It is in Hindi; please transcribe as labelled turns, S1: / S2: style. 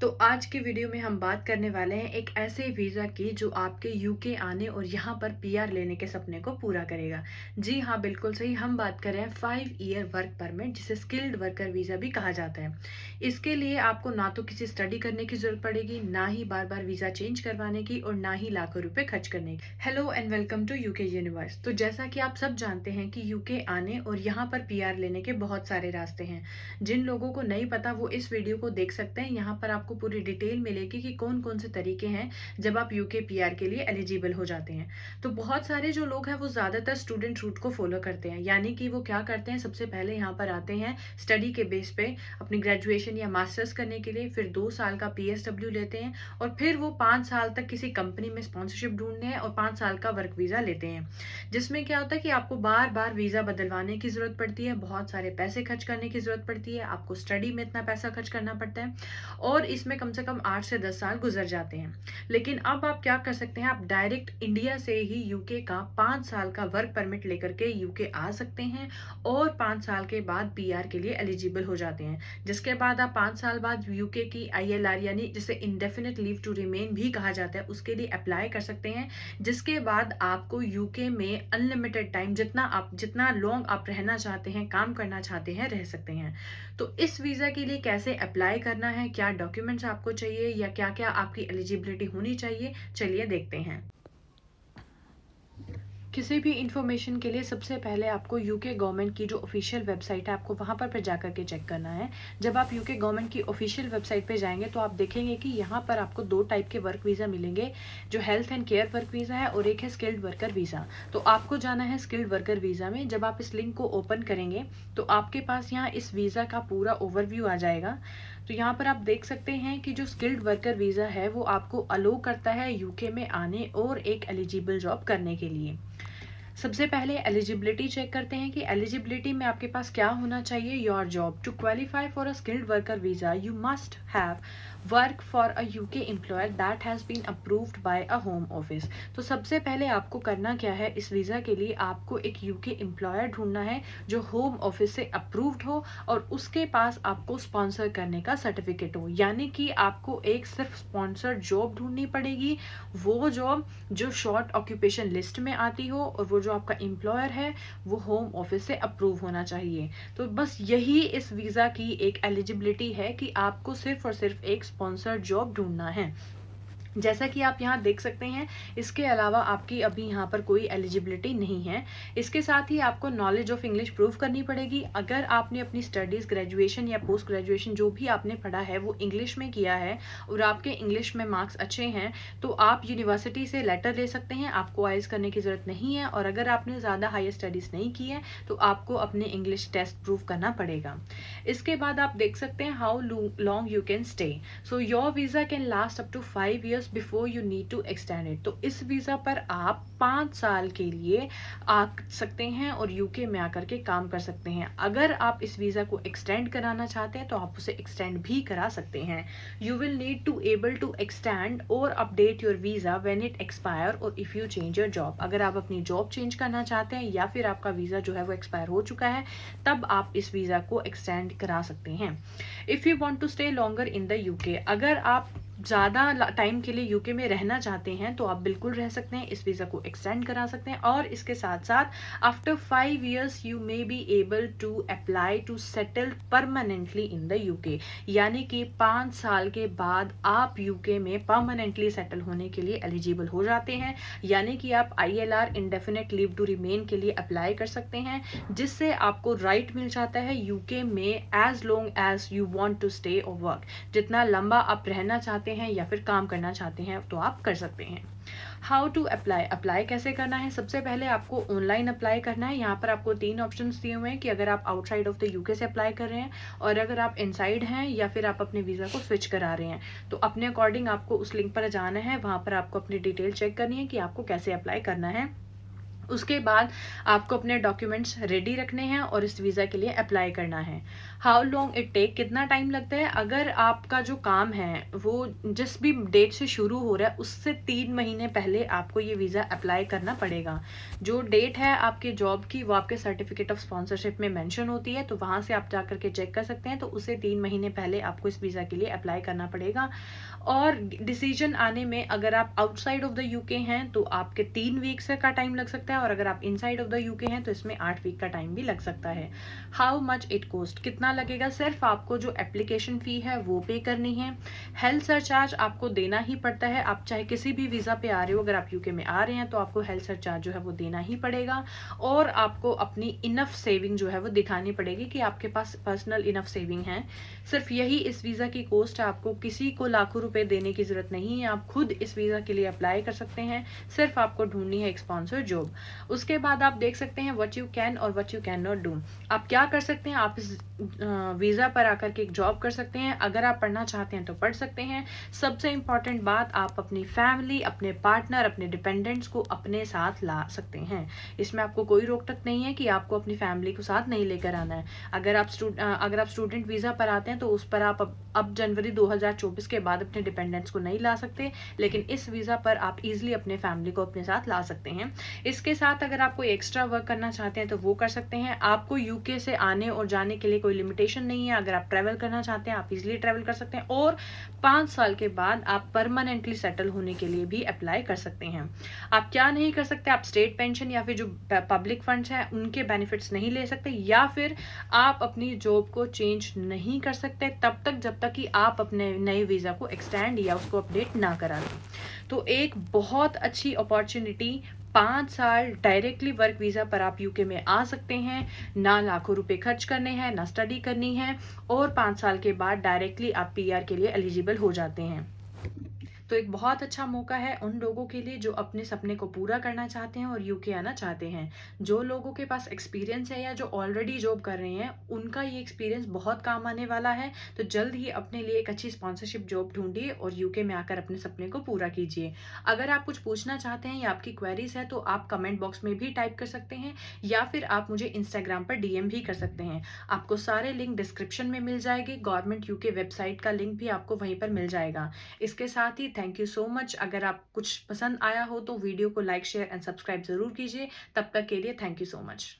S1: तो आज के वीडियो में हम बात करने वाले हैं एक ऐसे वीज़ा की जो आपके यूके आने और यहाँ पर पीआर लेने के सपने को पूरा करेगा। जी हाँ, बिल्कुल सही। हम बात कर रहे हैं 5 ईयर वर्क परमिट, जिसे स्किल्ड वर्कर वीज़ा भी कहा जाता है। इसके लिए आपको ना तो किसी स्टडी करने की ज़रूरत पड़ेगी, ना ही बार बार वीज़ा चेंज करवाने की, और ना ही लाखों रुपए खर्च करने की। Hello and welcome to UK universe. तो जैसा कि आप सब जानते हैं कि यूके आने और यहाँ पर पीआर लेने के बहुत सारे रास्ते हैं। जिन लोगों को नहीं पता वो इस वीडियो को देख सकते हैं। यहाँ पर आपको पूरी डिटेल मिलेगी कि कौन कौन से तरीके हैं जब आप यूके पीआर के लिए एलिजिबल हो जाते हैं। तो बहुत सारे जो लोग हैं वो ज्यादातर स्टूडेंट रूट को फॉलो करते हैं, यानी कि वो क्या करते हैं, सबसे पहले यहाँ पर आते हैं स्टडी के बेस पे अपनी ग्रेजुएशन या मास्टर्स करने के लिए, फिर 2 साल का पीएसडब्ल्यू लेते हैं, और फिर वो 5 साल तक किसी कंपनी में स्पॉन्सरशिप ढूंढते हैं और 5 साल का वर्क वीजा लेते हैं। जिसमें क्या होता है कि आपको बार बार वीजा बदलवाने की जरूरत पड़ती है, बहुत सारे पैसे खर्च करने की जरूरत पड़ती है, आपको स्टडी में इतना पैसा खर्च करना पड़ता है, और इसमें कम से कम 8 से 10 साल गुजर जाते हैं। लेकिन अब आप क्या कर सकते हैं, आप डायरेक्ट इंडिया से ही यूके का 5 साल का वर्क परमिट लेकर के यूके आ सकते हैं, और 5 साल के बाद पीआर के लिए एलिजिबल हो जाते हैं। जिसके बाद आप 5 साल बाद यूके की आईएलआर, यानी जिसे इंडेफिनिट लीव टू रिमेन भी कहा जाता है, उसके लिए अप्लाई कर सकते हैं। जिसके बाद आपको यूके में अनलिमिटेड टाइम, जितना लॉन्ग आप रहना चाहते हैं, काम करना चाहते हैं, रह सकते हैं। तो इस वीजा के लिए कैसे अप्लाई करना है, क्या डॉक्यूमेंट्स आपको चाहिए, या क्या क्या आपकी एलिजिबिलिटी होनी चाहिए, चलिए देखते हैं। किसी भी इंफॉर्मेशन के लिए सबसे पहले आपको यूके गवर्नमेंट की जो ऑफिशियल वेबसाइट है, आपको वहाँ पर जाकर के चेक करना है। जब आप यूके गवर्नमेंट की ऑफिशियल वेबसाइट पे जाएंगे तो आप देखेंगे कि यहाँ पर आपको 2 टाइप के वर्क वीज़ा मिलेंगे, जो health and care work visa है और एक है स्किल्ड वर्कर वीज़ा। तो आपको जाना है स्किल्ड वर्कर वीज़ा में। जब आप इस लिंक को ओपन करेंगे तो आपके पास यहाँ इस वीज़ा का पूरा ओवरव्यू आ जाएगा। तो यहाँ पर आप देख सकते हैं कि जो स्किल्ड वर्कर वीज़ा है वो आपको अलो करता है यूके में आने और एक एलिजिबल जॉब करने के लिए। सबसे पहले एलिजिबिलिटी चेक करते हैं कि एलिजिबिलिटी में आपके पास क्या होना चाहिए। Your job to qualify for a skilled worker visa you must have work for a UK employer that has been approved by a home office. तो सबसे पहले आपको करना क्या है, इस वीज़ा के लिए आपको एक यूके एम्प्लॉयर ढूंढना है जो होम ऑफिस से अप्रूव्ड हो, और उसके पास आपको स्पॉन्सर करने का सर्टिफिकेट हो। यानी कि आपको एक सिर्फ स्पॉन्सर जॉब ढूंढनी पड़ेगी, वो जॉब जो शॉर्ट ऑक्यूपेशन लिस्ट में आती हो, और वो जो आपका एम्प्लॉयर है वो होम ऑफिस से अप्रूव होना चाहिए। तो बस यही इस वीज़ा की एक एलिजिबिलिटी है कि आपको सिर्फ और सिर्फ एक स्पॉन्सर जॉब ढूंढना है। जैसा कि आप यहाँ देख सकते हैं, इसके अलावा आपकी अभी यहाँ पर कोई एलिजिबिलिटी नहीं है। इसके साथ ही आपको नॉलेज ऑफ इंग्लिश प्रूव करनी पड़ेगी। अगर आपने अपनी स्टडीज़, ग्रेजुएशन या पोस्ट ग्रेजुएशन जो भी आपने पढ़ा है वो इंग्लिश में किया है, और आपके इंग्लिश में मार्क्स अच्छे हैं, तो आप यूनिवर्सिटी से लेटर ले सकते हैं, आपको आइल्स करने की ज़रूरत नहीं है। और अगर आपने ज़्यादा हायर स्टडीज़ नहीं की है तो आपको अपने इंग्लिश टेस्ट प्रूव करना पड़ेगा। इसके बाद आप देख सकते हैं how long you can stay. So your visa can last up to 5 years before you need to extend it. तो इस वीज़ा पर आप 5 साल के लिए आ सकते हैं और यूके में आकर के काम कर सकते हैं। अगर आप इस वीज़ा को एक्सटेंड कराना चाहते हैं तो आप उसे एक्सटेंड भी करा सकते हैं। You will need to able to extend और update your visa when it expire, और if you change your job. अगर आप अपनी जॉब चेंज करना चाहते हैं या फिर आपका वीज़ा जो है वो एक्सपायर हो चुका है, तब आप इस वीज़ा को एक्सटेंड करा सकते हैं। If you want to stay longer in the UK, अगर आप ज़्यादा टाइम के लिए यूके में रहना चाहते हैं तो आप बिल्कुल रह सकते हैं, इस वीज़ा को एक्सटेंड करा सकते हैं। और इसके साथ साथ after 5 years you may be able to apply to settle permanently in the UK. यानी कि 5 साल के बाद आप यूके में परमानेंटली सेटल होने के लिए एलिजिबल हो जाते हैं। यानी कि आप ILR, indefinite leave to remain के लिए अप्लाई कर सकते हैं, जिससे आपको राइट मिल जाता है यूके में as long as you want to stay और वर्क। जितना लंबा आप रहना चाहते हैं या फिर काम करना चाहते हैं तो आप कर सकते हैं। हाउ टू अप्लाई, अप्लाई कैसे करना है। सबसे पहले आपको ऑनलाइन अप्लाई करना है। यहाँ पर आपको 3 ऑप्शंस दिए हुए हैं कि अगर आप आउटसाइड ऑफ द यूके से अप्लाई कर रहे हैं, और अगर आप इनसाइड हैं, या फिर आप अपने वीज़ा को स्विच करा रहे हैं। तो अपने अकॉर्डिंग आपको उस लिंक पर जाना है, वहाँ पर आपको अपनी डिटेल चेक करनी है कि आपको कैसे अप्लाई करना है। उसके बाद आपको अपने डॉक्यूमेंट्स रेडी रखने हैं और इस वीज़ा के लिए अप्लाई करना है। हाउ लॉन्ग इट टेक, कितना टाइम लगता है? अगर आपका जो काम है वो जिस भी डेट से शुरू हो रहा है उससे 3 महीने पहले आपको ये वीज़ा अप्लाई करना पड़ेगा। जो डेट है आपके जॉब की वो आपके सर्टिफिकेट ऑफ स्पॉन्सरशिप में मेंशन होती है, तो वहाँ से आप जा करके चेक कर सकते हैं। तो उससे 3 महीने पहले आपको इस वीज़ा के लिए अप्लाई करना पड़ेगा। और डिसीजन आने में अगर आप आउटसाइड ऑफ द यूके हैं तो आपके 3 वीक्स का टाइम लग सकता है, और अगर आप इनसाइड ऑफ द यूके हैं तो इसमें 8 वीक का टाइम भी लग सकता है। हाउ मच इट कॉस्ट, कितना लगेगा? सिर्फ आपको जो एप्लीकेशन फ़ी है वो पे करनी है। हेल्थ सरचार्ज आपको देना ही पड़ता है, आप चाहे किसी भी वीज़ा पे आ रहे हो, अगर आप यूके में आ रहे हैं तो आपको हेल्थ सरचार्ज जो है वो देना ही पड़ेगा। और आपको अपनी इनफ सेविंग जो है वो दिखानी पड़ेगी कि आपके पास पर्सनल इनफ सेविंग है। सिर्फ यही इस वीज़ा की कॉस्ट है, आपको किसी को लाखों रुपए देने की ज़रूरत नहीं है, आप खुद इस वीज़ा के लिए अप्लाई कर सकते हैं। सिर्फ आपको ढूंढनी है एक स्पॉन्सर जॉब। उसके बाद आप देख सकते हैं व्हाट यू कैन और what you can not do. आप क्या कर सकते हैं? आप इस वीज़ा पर आकर के एक जॉब कर सकते हैं, अगर आप पढ़ना चाहते हैं तो पढ़ सकते हैं। सबसे इम्पॉर्टेंट बात, आप अपनी फैमिली, अपने पार्टनर, अपने डिपेंडेंट्स को अपने साथ ला सकते हैं। इसमें आपको कोई रोक टोक नहीं है कि आपको अपनी फैमिली को साथ नहीं लेकर आना है। अगर आप स्टूडेंट वीज़ा पर आते हैं तो उस पर आप अब जनवरी 2024 के बाद अपने डिपेंडेंट्स को नहीं ला सकते, लेकिन इस वीज़ा पर आप इजीली अपने फैमिली को अपने साथ ला सकते हैं। इसके साथ अगर आप कोई एक्स्ट्रा वर्क करना चाहते हैं तो वो कर सकते हैं। आपको यूके से आने और जाने के लिए कोई लिमिटेशन नहीं है, अगर आप ट्रैवल करना चाहते हैं आप इजीली ट्रैवल कर सकते हैं। और 5 साल के बाद आप परमानेंटली सेटल होने के लिए भी अप्लाई कर सकते हैं। आप क्या नहीं कर सकते? आप स्टेट पेंशन या फिर जो पब्लिक फंड्स हैं उनके बेनिफिट्स नहीं ले सकते, या फिर आप अपनी जॉब को चेंज नहीं कर सकते तब तक जब तक कि आप अपने नए वीज़ा को एक्सटेंड या उसको अपडेट ना करा दें। तो एक बहुत अच्छी अपॉर्चुनिटी, 5 साल डायरेक्टली वर्क वीज़ा पर आप यूके में आ सकते हैं, ना लाखों रुपए खर्च करने हैं, ना स्टडी करनी है, और 5 साल के बाद डायरेक्टली आप पीआर के लिए एलिजिबल हो जाते हैं। तो एक बहुत अच्छा मौका है उन लोगों के लिए जो अपने सपने को पूरा करना चाहते हैं और यूके आना चाहते हैं। जो लोगों के पास एक्सपीरियंस है या जो ऑलरेडी जॉब कर रहे हैं उनका ये एक्सपीरियंस बहुत काम आने वाला है। तो जल्द ही अपने लिए एक अच्छी स्पॉन्सरशिप जॉब ढूंढिए और यूके में आकर अपने सपने को पूरा कीजिए। अगर आप कुछ पूछना चाहते हैं या आपकी क्वेरीज है तो आप कमेंट बॉक्स में भी टाइप कर सकते हैं, या फिर आप मुझे इंस्टाग्राम पर डीएम भी कर सकते हैं। आपको सारे लिंक डिस्क्रिप्शन में मिल जाएगी, गवर्नमेंट यूके वेबसाइट का लिंक भी आपको वहीं पर मिल जाएगा। इसके साथ ही थैंक यू सो मच। अगर आप कुछ पसंद आया हो तो वीडियो को लाइक, शेयर एंड सब्सक्राइब जरूर कीजिए। तब तक के लिए थैंक यू सो मच।